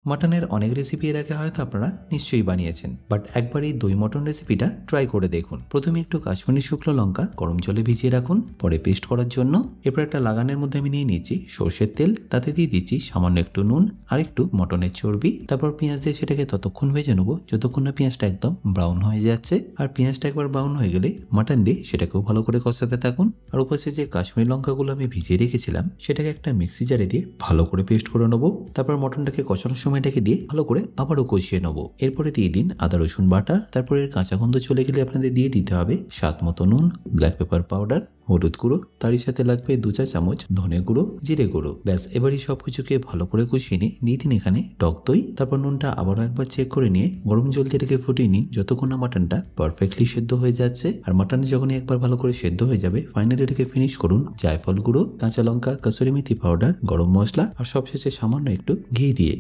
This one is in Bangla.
মাটনের অনেক রেসিপি এর আগে হয়তো আপনারা নিশ্চয়ই বানিয়েছেন, বাট একবার এই দই মটন রেসিপিটা ট্রাই করে দেখুন। প্রথমে একটু কাশ্মীরি শুকনো লঙ্কা গরম জলে ভিজিয়ে রাখুন, পরে পেস্ট করার জন্য। এরপর একটা লাগানের মধ্যে আমি নিয়ে নিচ্ছি সর্ষের তেল, তাতে দিয়ে দিচ্ছি সামান্য একটু নুন আর একটু মটনের চর্বি। তারপর পেঁয়াজ দিয়ে সেটাকে ততক্ষণ ভেজে নেবো যতক্ষণ না পেঁয়াজটা একদম ব্রাউন হয়ে যাচ্ছে। আর পেঁয়াজটা একবার ব্রাউন হয়ে গেলে মাটন দিয়ে সেটাকেও ভালো করে কষাতে থাকুন। আর উপরে যে কাশ্মীরি লঙ্কাগুলো আমি ভিজিয়ে রেখেছিলাম সেটাকে একটা মিক্সি জারে দিয়ে ভালো করে পেস্ট করে নেবো। তারপর মটনটাকে কষানোর সময়টাকে দিয়ে ভালো করে আবারও কষিয়ে নেবো। এরপরে দিয়ে দিন আদা রসুন বাটা। তারপরে এর কাঁচা গন্ধ চলে গেলে আপনাদের দিয়ে দিতে হবে স্বাদ মতো নুন, ব্ল্যাক পেপার পাউডার, হলুদ গুঁড়ো, তারই সাথে লাগবে 2 চা চামচ ধনে গুঁড়ো, জিরে গুঁড়ো। ব্যাস, এবারই সবকিছুকে ভালো করে কষিয়ে নিয়ে দিয়ে দিন এখানে টক দই। তারপর নুনটা আবারও একবার চেক করে নিয়ে গরম জল দিয়ে এটাকে ফুটিয়ে নিন যতক্ষণ না মাটনটা পারফেক্টলি সেদ্ধ হয়ে যাচ্ছে। আর মাটন যখনই একবার ভালো করে সেদ্ধ হয়ে যাবে, ফাইনালি এটাকে ফিনিশ করুন জায়ফল গুঁড়ো, কাঁচা লঙ্কা, কাসুরি মেথি পাউডার, গরম মশলা আর সবশেষে সামান্য একটু ঘি দিয়ে।